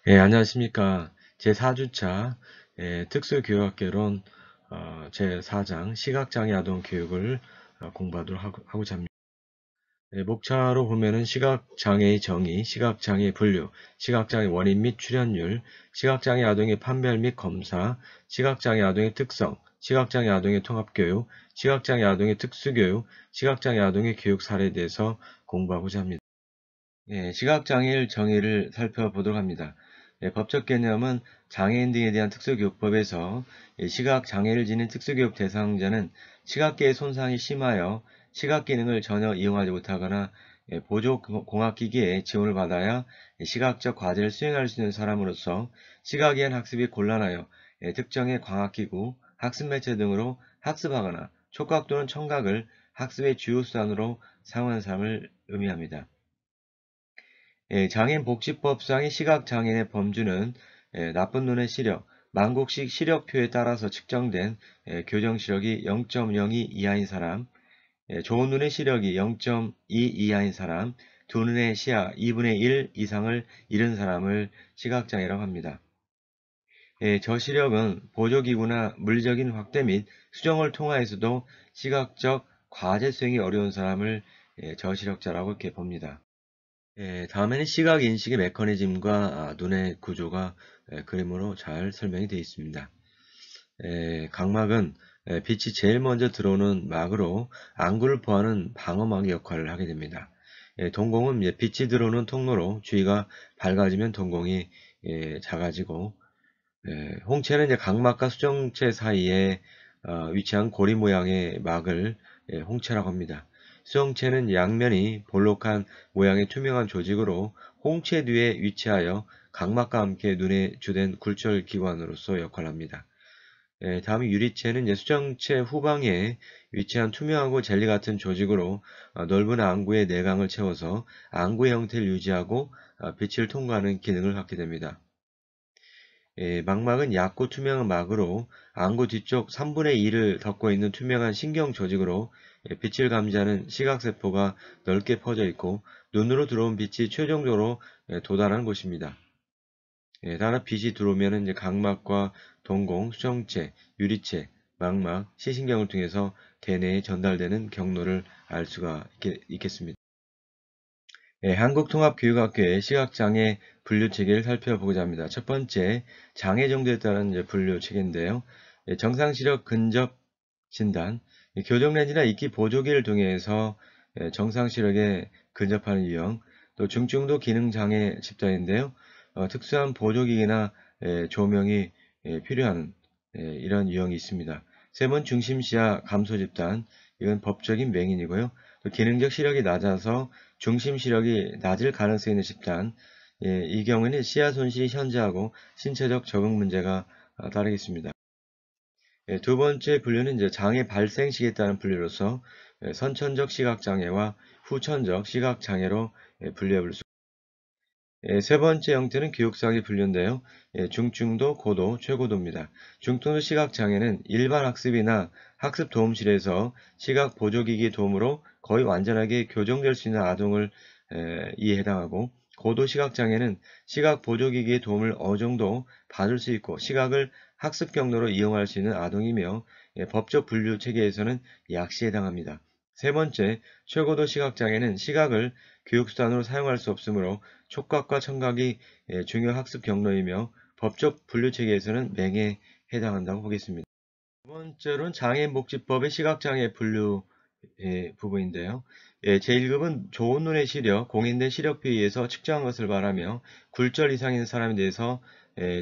예, 안녕하십니까. 제4주차 특수교육학개론 제4장 시각장애 아동 교육을 공부하도록 하고자 합니다. 목차로 보면은 시각장애의 정의, 시각장애 분류, 시각장애 원인 및 출현율, 시각장애 아동의 판별 및 검사, 시각장애 아동의 특성, 시각장애 아동의 통합교육, 시각장애 아동의 특수교육, 시각장애 아동의 교육 사례에 대해서 공부하고자 합니다. 시각장애인 정의를 살펴보도록 합니다. 법적 개념은 장애인 등에 대한 특수교육법에서 시각장애를 지닌 특수교육 대상자는 시각계의 손상이 심하여 시각기능을 전혀 이용하지 못하거나 보조공학기기의 지원을 받아야 시각적 과제를 수행할 수 있는 사람으로서 시각에 대한 학습이 곤란하여 특정의 광학기구, 학습매체 등으로 학습하거나 촉각 또는 청각을 학습의 주요 수단으로 사용하는 사람을 의미합니다. 장애인복지법상의 시각장애인의 범주는 나쁜 눈의 시력, 만곡식 시력표에 따라서 측정된 교정시력이 0.02 이하인 사람, 좋은 눈의 시력이 0.2 이하인 사람, 두 눈의 시야 2분의 1 이상을 잃은 사람을 시각장애라고 합니다. 저시력은 보조기구나 물리적인 확대 및 수정을 통하여서도 시각적 과제 수행이 어려운 사람을 저시력자라고 이렇게 봅니다. 다음에는 시각 인식의 메커니즘과 눈의 구조가 그림으로 잘 설명이 되어 있습니다. 각막은 빛이 제일 먼저 들어오는 막으로 안구를 보호하는 방어막의 역할을 하게 됩니다. 동공은 빛이 들어오는 통로로 주위가 밝아지면 동공이 작아지고, 홍채는 이제 각막과 수정체 사이에 위치한 고리 모양의 막을 홍채라고 합니다. 수정체는 양면이 볼록한 모양의 투명한 조직으로 홍채 뒤에 위치하여 각막과 함께 눈에 주된 굴절 기관으로서 역할을 합니다. 다음이 유리체는 이제 수정체 후방에 위치한 투명하고 젤리 같은 조직으로 넓은 안구의 내강을 채워서 안구의 형태를 유지하고 빛을 통과하는 기능을 갖게 됩니다. 망막은 얕고 투명한 막으로 안구 뒤쪽 3분의 2를 덮고 있는 투명한 신경 조직으로 빛을 감지하는 시각세포가 넓게 퍼져 있고 눈으로 들어온 빛이 최종적으로 도달하는 곳입니다. 따라 빛이 들어오면 이제 각막과 동공, 수정체, 유리체, 망막, 시신경을 통해서 대뇌에 전달되는 경로를 알 수가 있겠습니다. 한국통합교육학교의 시각장애 분류체계를 살펴보고자 합니다. 첫 번째, 장애 정도에 따른 이제 분류체계인데요. 정상시력 근접 진단, 교정렌즈나 이끼 보조기를 통해서 정상시력에 근접하는 유형, 또 중증도 기능장애 집단인데요. 특수한 보조기기나 조명이 필요한 이런 유형이 있습니다. 세 번 중심시야 감소 집단, 이건 법적인 맹인이고요. 또 기능적 시력이 낮아서 중심 시력이 낮을 가능성이 있는 집단, 이 경우에는 시야 손실이 현저하고 신체적 적응 문제가 따르겠습니다. 두 번째 분류는 이제 장애 발생 시기에 따른 분류로서 선천적 시각장애와 후천적 시각장애로 분류해 볼 수. 세 번째 형태는 교육상의 분류인데요. 중증도, 고도, 최고도입니다. 중증도 시각장애는 일반 학습이나 학습 도움실에서 시각 보조기기 도움으로 거의 완전하게 교정될 수 있는 아동을 이에 해당하고, 고도 시각장애는 시각 보조기기의 도움을 어느 정도 받을 수 있고 시각을 학습 경로로 이용할 수 있는 아동이며 법적 분류 체계에서는 약시에 해당합니다. 세 번째, 최고도 시각장애는 시각을 교육수단으로 사용할 수 없으므로 촉각과 청각이 중요 학습 경로이며 법적 분류체계에서는 맹에 해당한다고 보겠습니다. 두 번째로는 장애인복지법의 시각장애 분류 부분인데요. 제1급은 좋은 눈의 시력, 공인된 시력표에 의해서 측정한 것을 말하며 굴절 이상인 사람에 대해서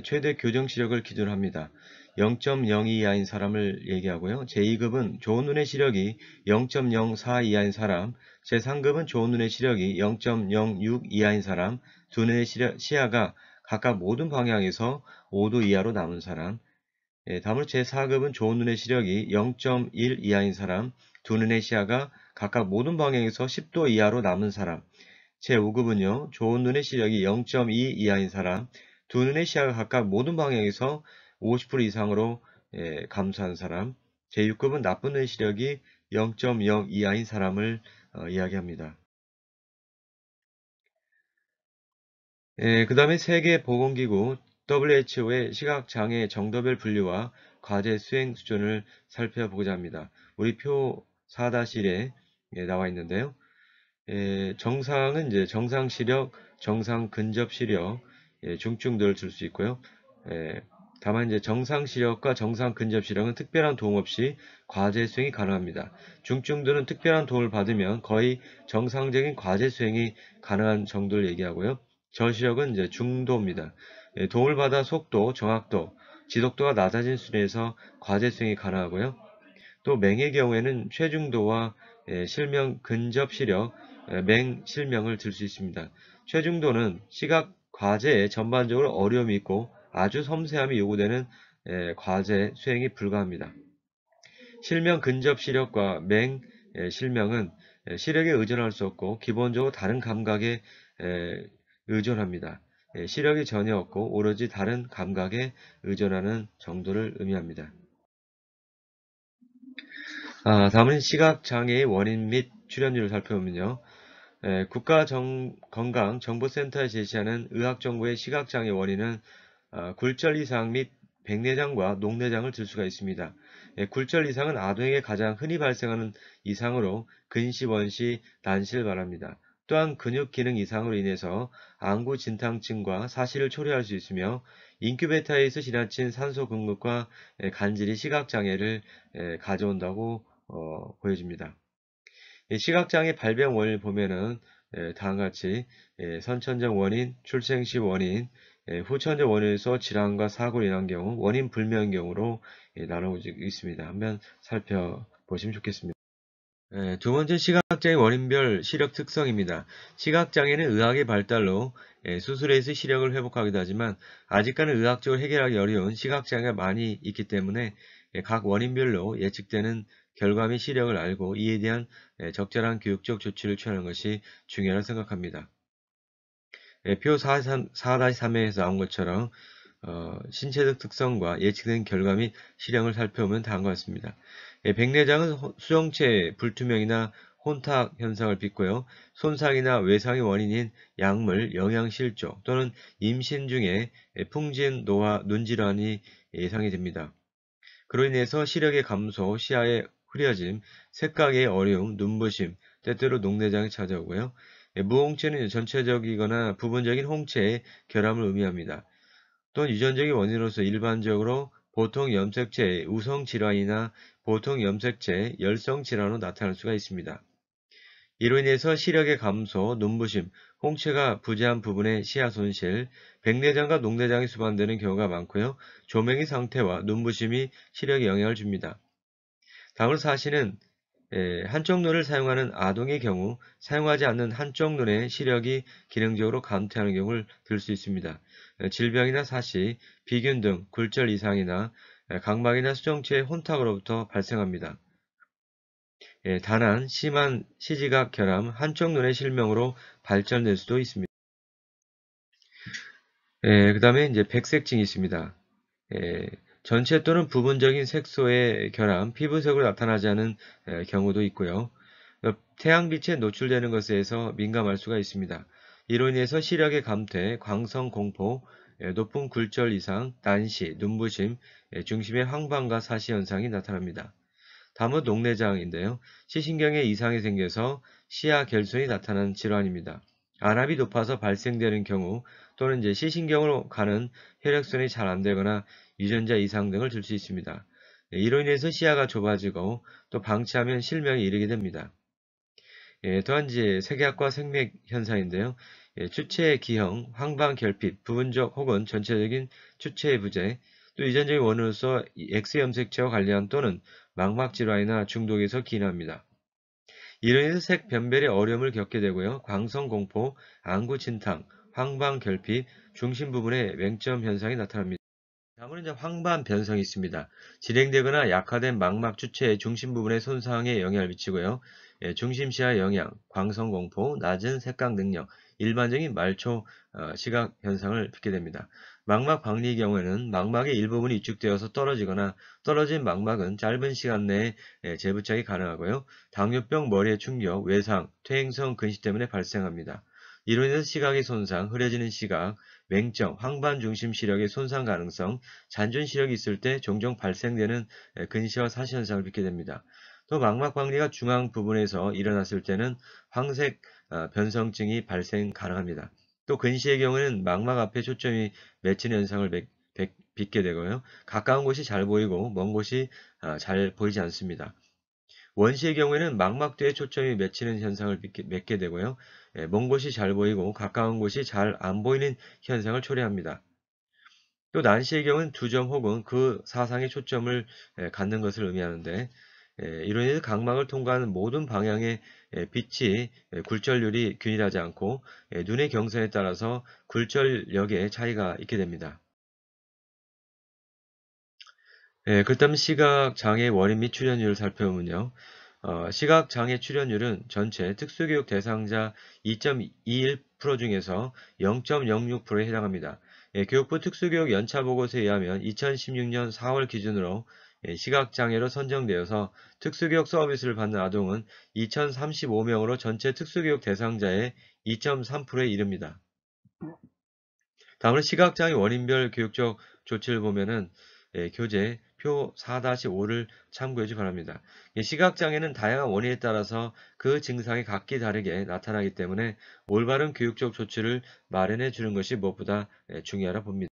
최대 교정 시력을 기준으로 합니다. 0.02 이하인 사람을 얘기하고요. 제2급은 좋은 눈의 시력이 0.04 이하인 사람, 제3급은 좋은 눈의 시력이 0.06 이하인 사람, 두 눈의 시야가 각각 모든 방향에서 5도 이하로 남은 사람, 다음으로 제4급은 좋은 눈의 시력이 0.1 이하인 사람, 두 눈의 시야가 각각 모든 방향에서 10도 이하로 남은 사람. 제5급은요, 좋은 눈의 시력이 0.2 이하인 사람, 두 눈의 시야가 각각 모든 방향에서 50% 이상으로 감소한 사람. 제6급은 나쁜 눈의 시력이 0.0 이하인 사람을 이야기합니다. 그 다음에 세계보건기구 WHO의 시각장애 정도별 분류와 과제 수행 수준을 살펴보고자 합니다. 우리 표 4-1에 나와 있는데요. 정상은 이제 정상 시력, 정상 근접 시력, 중증도를 줄 수 있고요. 예, 다만 이제 정상 시력과 정상 근접 시력은 특별한 도움 없이 과제 수행이 가능합니다. 중증도는 특별한 도움을 받으면 거의 정상적인 과제 수행이 가능한 정도를 얘기하고요. 저시력은 이제 중도입니다. 도움을 받아 속도, 정확도, 지속도가 낮아진 수준에서 과제 수행이 가능하고요. 또 맹의 경우에는 최중도와 실명 근접 시력, 맹실명을 들 수 있습니다. 최중도는 시각 과제에 전반적으로 어려움이 있고 아주 섬세함이 요구되는 과제 수행이 불가합니다. 실명 근접 시력과 맹 실명은 시력에 의존할 수 없고 기본적으로 다른 감각에 의존합니다. 시력이 전혀 없고 오로지 다른 감각에 의존하는 정도를 의미합니다. 다음은 시각장애의 원인 및 출현율을 살펴보면요. 국가건강정보센터에 제시하는 의학정보의 시각장애 원인은 굴절 이상 및 백내장과 녹내장을 들 수가 있습니다. 굴절 이상은 아동에게 가장 흔히 발생하는 이상으로 근시, 원시, 난시를 말합니다. 또한 근육 기능 이상으로 인해서 안구 진탕증과 사시를 초래할 수 있으며 인큐베이터에서 지나친 산소 공급과 간질이 시각장애를 가져온다고 보여집니다. 시각장애 발병 원인을 보면은 다음과 같이 선천적 원인, 출생시 원인, 후천적 원인에서 질환과 사고로 인한 경우, 원인 불명인 경우로 나누고 있습니다. 한번 살펴보시면 좋겠습니다. 두 번째 시각장애 원인별 시력 특성입니다. 시각장애는 의학의 발달로 수술에서 시력을 회복하기도 하지만 아직까지는 의학적으로 해결하기 어려운 시각장애가 많이 있기 때문에 각 원인별로 예측되는 결과 및 시력을 알고 이에 대한 적절한 교육적 조치를 취하는 것이 중요하다고 생각합니다. 표 4-3에서 나온 것처럼 신체적 특성과 예측된 결과 및 실형을 살펴보면 다음과 같습니다. 백내장은 수정체 불투명이나 혼탁 현상을 빚고요. 손상이나 외상의 원인인 약물, 영양실조 또는 임신 중에 풍진, 노화, 눈질환이 예상이 됩니다. 그로 인해서 시력의 감소, 시야의 흐려짐, 색각의 어려움, 눈부심, 때때로 녹내장이 찾아오고요. 무홍체는 전체적이거나 부분적인 홍채의 결함을 의미합니다. 또는 유전적인 원인으로서 일반적으로 보통 염색체의 우성 질환이나 보통 염색체 열성 질환으로 나타날 수가 있습니다. 이로 인해서 시력의 감소, 눈부심, 홍채가 부재한 부분의 시야 손실, 백내장과 녹내장이 수반되는 경우가 많고요. 조명의 상태와 눈부심이 시력에 영향을 줍니다. 다음으로 사시는 한쪽 눈을 사용하는 아동의 경우 사용하지 않는 한쪽 눈의 시력이 기능적으로 감퇴하는 경우를 들 수 있습니다. 질병이나 사시, 비균 등 굴절 이상이나 각막이나 수정체의 혼탁으로부터 발생합니다. 다만 심한 시지각 결함, 한쪽 눈의 실명으로 발전될 수도 있습니다. 그 다음에 이제 백색증이 있습니다. 전체 또는 부분적인 색소의 결함, 피부색으로 나타나지 않은 경우도 있고요. 태양빛에 노출되는 것에 의해서 민감할 수가 있습니다. 이로 인해서 시력의 감퇴, 광성 공포, 높은 굴절 이상, 난시, 눈부심, 중심의 황반과 사시 현상이 나타납니다. 다음은 녹내장인데요. 시신경에 이상이 생겨서 시야 결손이 나타나는 질환입니다. 안압이 높아서 발생되는 경우 또는 이제 시신경으로 가는 혈액순환이 잘 안되거나 유전자 이상 등을 줄 수 있습니다. 이로 인해서 시야가 좁아지고 또 방치하면 실명에 이르게 됩니다. 또한 이제 색약과 생맥 현상인데요. 추체의 기형, 황반 결핍, 부분적 혹은 전체적인 추체의 부재, 또 유전적인 원인으로서 X염색체와 관련 또는 망막 질환이나 중독에서 기인합니다. 이로 인해서 색 변별에 어려움을 겪게 되고요. 광선 공포, 안구 진탕, 황반 결핍, 중심 부분에 맹점 현상이 나타납니다. 다음은 이제 황반 변성이 있습니다. 진행되거나 약화된 망막 주체의 중심 부분의 손상에 영향을 미치고요. 중심시야 영향, 광선공포, 낮은 색각 능력, 일반적인 말초 시각 현상을 빚게 됩니다. 망막 박리의 경우에는 망막의 일부분이 위축되어서 떨어지거나 떨어진 망막은 짧은 시간 내에 재부착이 가능하고요. 당뇨병, 머리의 충격, 외상, 퇴행성 근시 때문에 발생합니다. 이로 인해서 시각의 손상, 흐려지는 시각, 맹점, 황반 중심 시력의 손상 가능성, 잔존 시력이 있을 때 종종 발생되는 근시와 사시 현상을 빚게 됩니다. 또 망막 박리가 중앙 부분에서 일어났을 때는 황색 변성증이 발생 가능합니다. 또 근시의 경우에는 망막 앞에 초점이 맺히는 현상을 빚게 되고요. 가까운 곳이 잘 보이고 먼 곳이 잘 보이지 않습니다. 원시의 경우에는 망막대에 초점이 맺히는 현상을 맺게 되고요. 먼 곳이 잘 보이고 가까운 곳이 잘 안 보이는 현상을 초래합니다. 또 난시의 경우는 두 점 혹은 그 사상의 초점을 갖는 것을 의미하는데 이로 인해서 각막을 통과하는 모든 방향의 빛이 굴절률이 균일하지 않고 눈의 경선에 따라서 굴절력의 차이가 있게 됩니다. 그렇다면 시각장애 원인 및 출현율을 살펴보면요. 시각장애 출현율은 전체 특수교육 대상자 2.21% 중에서 0.06%에 해당합니다. 교육부 특수교육 연차보고서에 의하면 2016년 4월 기준으로 시각장애로 선정되어서 특수교육 서비스를 받는 아동은 2035명으로 전체 특수교육 대상자의 2.3%에 이릅니다. 다음으로 시각장애 원인별 교육적 조치를 보면은 교재 표 4-5를 참고해 주기 바랍니다. 시각장애는 다양한 원인에 따라서 그 증상이 각기 다르게 나타나기 때문에 올바른 교육적 조치를 마련해 주는 것이 무엇보다 중요하다 봅니다.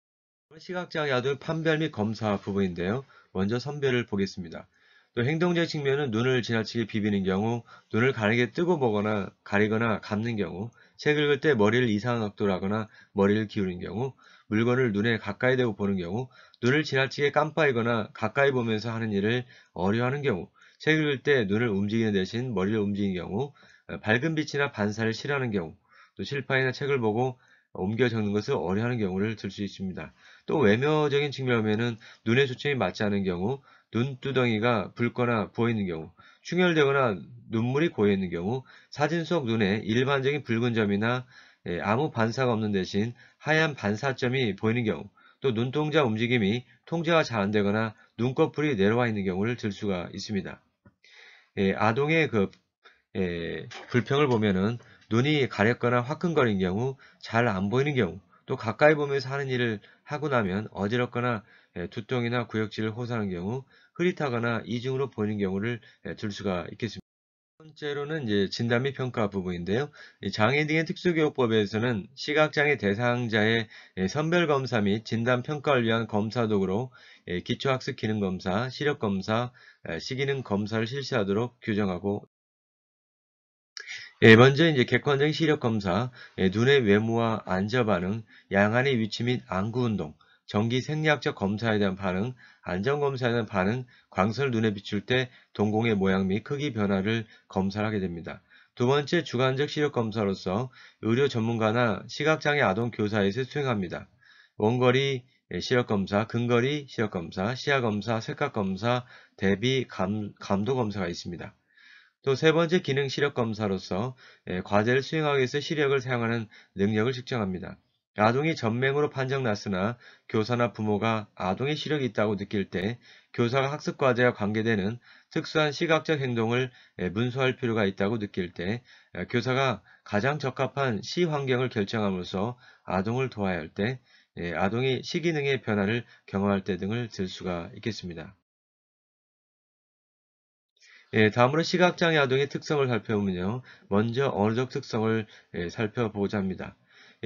시각장애 아동의 판별 및 검사 부분인데요. 먼저 선별을 보겠습니다. 또 행동적 측면은 눈을 지나치게 비비는 경우, 눈을 가리게 뜨고 보거나 가리거나 감는 경우, 책 읽을 때 머리를 이상한 각도로 하거나 머리를 기울이는 경우, 물건을 눈에 가까이 대고 보는 경우, 눈을 지나치게 깜빡이거나 가까이 보면서 하는 일을 어려워하는 경우, 책 읽을 때 눈을 움직이는 대신 머리를 움직이는 경우, 밝은 빛이나 반사를 싫어하는 경우, 또 실판이나 책을 보고 옮겨 적는 것을 어려워하는 경우를 들 수 있습니다. 또 외모적인 측면에는 눈의 초점이 맞지 않은 경우, 눈두덩이가 붉거나 부어있는 경우, 충혈되거나 눈물이 고여있는 경우, 사진 속 눈에 일반적인 붉은 점이나 아무 반사가 없는 대신 하얀 반사점이 보이는 경우, 또 눈동자 움직임이 통제가 잘 안되거나 눈꺼풀이 내려와 있는 경우를 들 수가 있습니다. 아동의 불평을 보면은 눈이 가렵거나 화끈거리는 경우, 잘 안 보이는 경우, 또 가까이 보면서 하는 일을 하고 나면 어지럽거나 두통이나 구역질을 호소하는 경우, 흐릿하거나 이중으로 보이는 경우를 들 수가 있겠습니다. 첫 번째로는 이제 진단 및 평가 부분인데요. 이 장애 등의 특수교육법에서는 시각장애 대상자의 선별검사 및 진단 평가를 위한 검사 도구로 기초학습 기능 검사, 시력 검사, 시기능 검사를 실시하도록 규정하고 먼저 이제 객관적인 시력 검사, 눈의 외모와 안저 반응, 양안의 위치 및 안구 운동, 전기 생리학적 검사에 대한 반응, 안전 검사에 대한 반응, 광선을 눈에 비출 때 동공의 모양 및 크기 변화를 검사하게 됩니다. 두 번째 주관적 시력 검사로서 의료 전문가나 시각장애 아동 교사에서 수행합니다. 원거리 시력 검사, 근거리 시력 검사, 시야 검사, 색각 검사, 대비 감도 검사가 있습니다. 또 세 번째 기능 시력 검사로서 과제를 수행하기 위해서 시력을 사용하는 능력을 측정합니다. 아동이 전맹으로 판정났으나 교사나 부모가 아동의 시력이 있다고 느낄 때 교사가 학습 과제와 관계되는 특수한 시각적 행동을 문서할 필요가 있다고 느낄 때 교사가 가장 적합한 시 환경을 결정함으로써 아동을 도와야 할 때 아동이 시기능의 변화를 경험할 때 등을 들 수가 있겠습니다. 다음으로 시각장애 아동의 특성을 살펴보면요. 먼저 언어적 특성을 살펴보고자 합니다.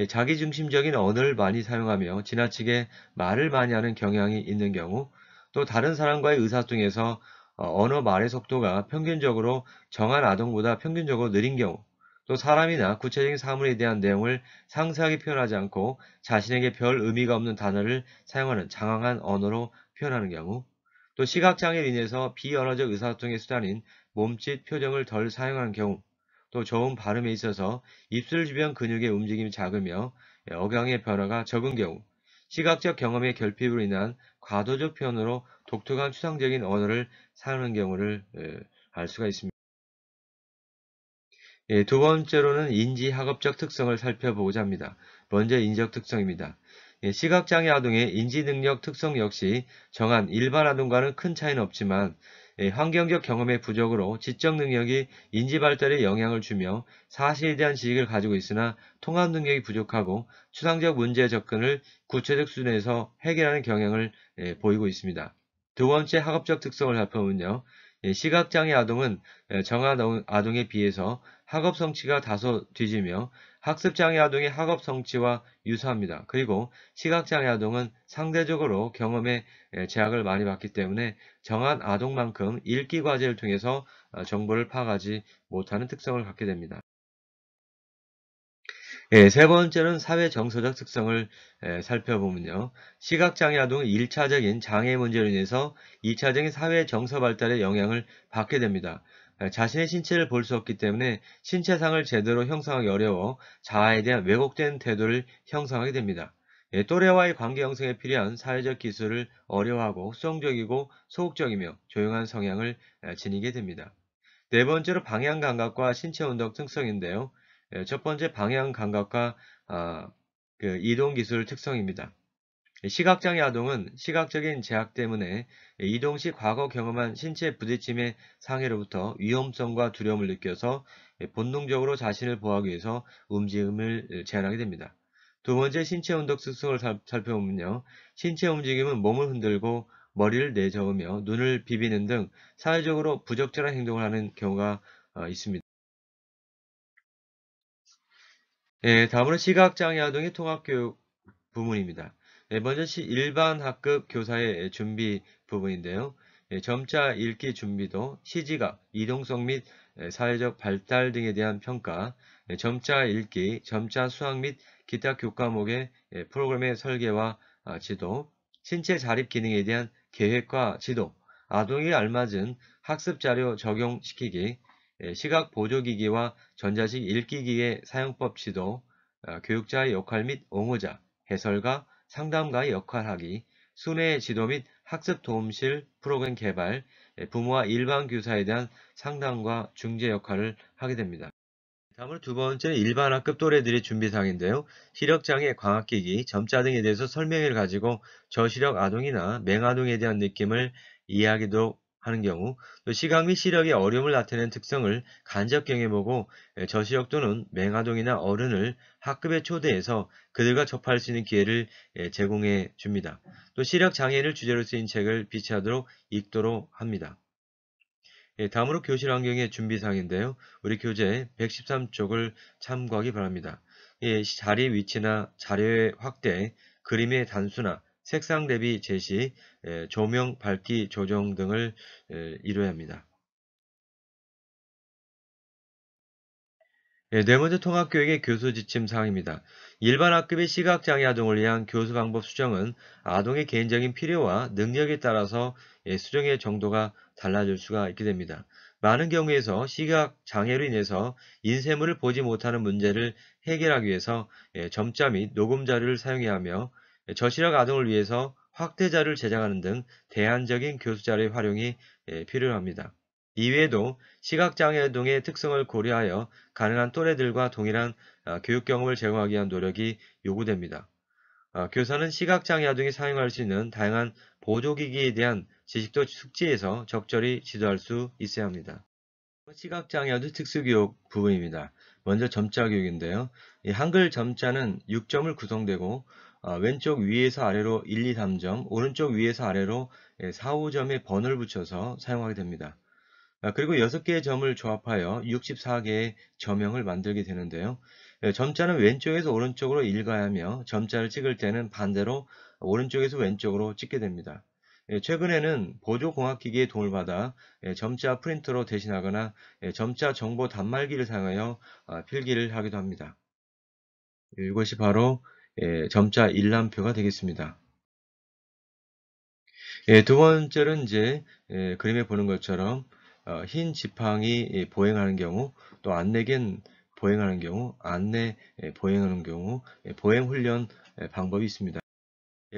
자기중심적인 언어를 많이 사용하며 지나치게 말을 많이 하는 경향이 있는 경우, 또 다른 사람과의 의사소통에서 언어 말의 속도가 평균적으로 정한 아동보다 평균적으로 느린 경우, 또 사람이나 구체적인 사물에 대한 내용을 상세하게 표현하지 않고 자신에게 별 의미가 없는 단어를 사용하는 장황한 언어로 표현하는 경우, 또 시각장애로 인해서 비언어적 의사소통의 수단인 몸짓, 표정을 덜 사용하는 경우, 또 저음 발음에 있어서 입술 주변 근육의 움직임이 작으며 억양의 변화가 적은 경우, 시각적 경험의 결핍으로 인한 과도적 표현으로 독특한 추상적인 언어를 사용하는 경우를 알 수가 있습니다. 두 번째로는 인지학업적 특성을 살펴보고자 합니다. 먼저 인지적 특성입니다. 시각장애 아동의 인지능력 특성 역시 정한 일반 아동과는 큰 차이는 없지만 환경적 경험의 부족으로 지적 능력이 인지 발달에 영향을 주며 사실에 대한 지식을 가지고 있으나 통합 능력이 부족하고 추상적 문제 접근을 구체적 수준에서 해결하는 경향을 보이고 있습니다. 두 번째 학업적 특성을 살펴보면요. 시각장애 아동은 정한 아동에 비해서 학업 성취가 다소 뒤지며 학습장애 아동의 학업 성취와 유사합니다. 그리고 시각장애 아동은 상대적으로 경험에 제약을 많이 받기 때문에 정한 아동만큼 읽기 과제를 통해서 정보를 파악하지 못하는 특성을 갖게 됩니다. 세 번째는 사회 정서적 특성을 살펴보면요. 시각장애 아동은 1차적인 장애 문제로 인해서 2차적인 사회 정서 발달에 영향을 받게 됩니다. 자신의 신체를 볼 수 없기 때문에 신체상을 제대로 형성하기 어려워 자아에 대한 왜곡된 태도를 형성하게 됩니다. 또래와의 관계 형성에 필요한 사회적 기술을 어려워하고 수동적이고 소극적이며 조용한 성향을 지니게 됩니다. 네 번째로 방향 감각과 신체 운동 특성인데요. 첫 번째 방향 감각과 이동 기술 특성입니다. 시각장애 아동은 시각적인 제약 때문에 이동 시 과거 경험한 신체 부딪힘의 상해로부터 위험성과 두려움을 느껴서 본능적으로 자신을 보호하기 위해서 움직임을 제한하게 됩니다. 두 번째 신체 운동 특성을 살펴보면요. 신체 움직임은 몸을 흔들고 머리를 내저으며 눈을 비비는 등 사회적으로 부적절한 행동을 하는 경우가 있습니다. 다음으로 시각장애 아동의 통합교육 부문입니다. 먼저 일반 학급 교사의 준비 부분인데요. 점자 읽기 준비도, 시지각, 이동성 및 사회적 발달 등에 대한 평가, 점자 읽기, 점자 수학 및 기타 교과목의 프로그램의 설계와 지도, 신체 자립 기능에 대한 계획과 지도, 아동에게 알맞은 학습 자료 적용시키기, 시각 보조기기와 전자식 읽기기의 사용법 지도, 교육자의 역할 및 옹호자, 해설가, 상담가의 역할하기, 순회 지도 및 학습 도움실 프로그램 개발, 부모와 일반 교사에 대한 상담과 중재 역할을 하게 됩니다. 다음으로 두 번째는 일반 학급 또래들의 준비사항인데요. 시력장애, 광학기기, 점자 등에 대해서 설명을 가지고 저시력 아동이나 맹아동에 대한 느낌을 이해하기도 하는 경우, 또 시각 및 시력의 어려움을 나타내는 특성을 간접 경험해보고 저시력 또는 맹아동이나 어른을 학급에 초대해서 그들과 접할 수 있는 기회를 제공해 줍니다. 또 시력 장애를 주제로 쓰인 책을 비치하도록 읽도록 합니다. 다음으로 교실 환경의 준비사항인데요. 우리 교재 113쪽을 참고하기 바랍니다. 자리 위치나 자료의 확대, 그림의 단수나 색상 대비 제시, 조명 밝기 조정 등을 이루어야 합니다. 네 번째 통합교육의 교수 지침 사항입니다. 일반 학급의 시각장애 아동을 위한 교수 방법 수정은 아동의 개인적인 필요와 능력에 따라서 수정의 정도가 달라질 수가 있게 됩니다. 많은 경우에서 시각 장애로 인해서 인쇄물을 보지 못하는 문제를 해결하기 위해서 점자 및 녹음 자료를 사용해야 하며 저시력 아동을 위해서 확대 자료를 제작하는 등 대안적인 교수 자료의 활용이 필요합니다. 이외에도 시각장애 아동의 특성을 고려하여 가능한 또래들과 동일한 교육 경험을 제공하기 위한 노력이 요구됩니다. 교사는 시각장애 아동이 사용할 수 있는 다양한 보조기기에 대한 지식도 숙지해서 적절히 지도할 수 있어야 합니다. 시각장애 아동 특수교육 부분입니다. 먼저 점자 교육인데요. 이 한글 점자는 6점을 구성되고 왼쪽 위에서 아래로 1, 2, 3점, 오른쪽 위에서 아래로 4, 5점의 번호를 붙여서 사용하게 됩니다. 그리고 6개의 점을 조합하여 64개의 점형을 만들게 되는데요. 점자는 왼쪽에서 오른쪽으로 읽어야 하며 점자를 찍을 때는 반대로 오른쪽에서 왼쪽으로 찍게 됩니다. 최근에는 보조공학기기의 도움을 받아 점자 프린터로 대신하거나 점자 정보 단말기를 사용하여 필기를 하기도 합니다. 이것이 바로 점자 일람표가 되겠습니다. 두 번째는 이제 그림에 보는 것처럼 흰 지팡이 보행하는 경우, 또 안내견 보행하는 경우, 안내 보행하는 경우, 보행 훈련 방법이 있습니다.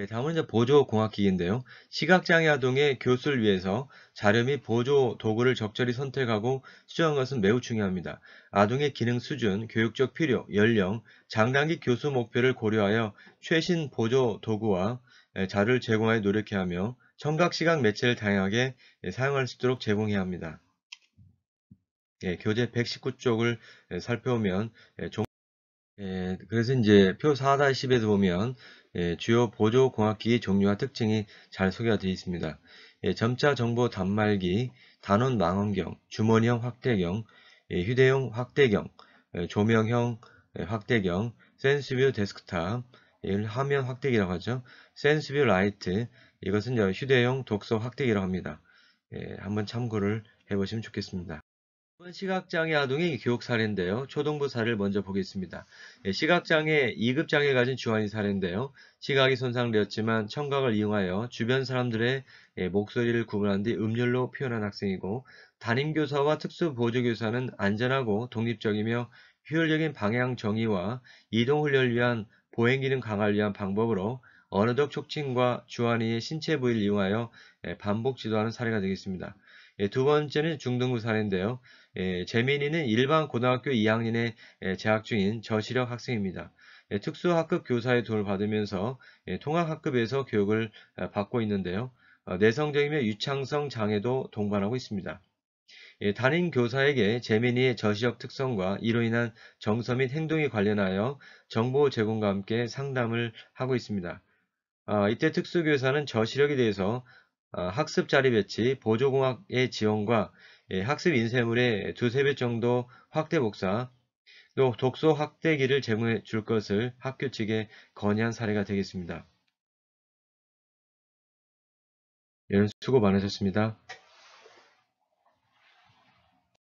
다음은 이제 보조공학기기인데요. 시각장애 아동의 교수를 위해서 자료 및 보조 도구를 적절히 선택하고 수정한 것은 매우 중요합니다. 아동의 기능 수준, 교육적 필요, 연령, 장단기 교수 목표를 고려하여 최신 보조 도구와 자료를 제공하여 노력해야 하며 청각시각 매체를 다양하게 사용할 수 있도록 제공해야 합니다. 교재 119쪽을 살펴보면 그래서 이제 표 4-10에도 보면 주요 보조공학기기 종류와 특징이 잘 소개가 되어 있습니다. 점자 정보 단말기, 단원 망원경, 주머니형 확대경, 휴대용 확대경, 조명형 확대경, 센스뷰 데스크탑, 이걸 화면 확대기라고 하죠. 센스뷰 라이트, 이것은 이제 휴대용 독서 확대기라고 합니다. 한번 참고를 해보시면 좋겠습니다. 이번 시각장애 아동의 교육 사례인데요. 초등부 사례를 먼저 보겠습니다. 시각장애 2급 장애를 가진 주한이 사례인데요. 시각이 손상되었지만 청각을 이용하여 주변 사람들의 목소리를 구분한 뒤 음률로 표현한 학생이고, 담임교사와 특수보조교사는 안전하고 독립적이며 효율적인 방향 정의와 이동훈련을 위한 보행기능 강화를 위한 방법으로 언어적 촉진과 주한이의 신체 부위를 이용하여 반복 지도하는 사례가 되겠습니다. 두 번째는 중등부 사례인데요. 재민이는 일반 고등학교 2학년에 재학 중인 저시력 학생입니다. 특수학급 교사의 도움을 받으면서 통합학급에서 교육을 받고 있는데요. 내성적이며 유창성 장애도 동반하고 있습니다. 담임 교사에게 재민이의 저시력 특성과 이로 인한 정서 및 행동에 관련하여 정보 제공과 함께 상담을 하고 있습니다. 이때 특수교사는 저시력에 대해서 학습 자리 배치, 보조공학의 지원과 학습 인쇄물의 두세 배 정도 확대 복사, 또 독서 확대기를 제공해 줄 것을 학교 측에 건의한 사례가 되겠습니다. 여러분 수고 많으셨습니다.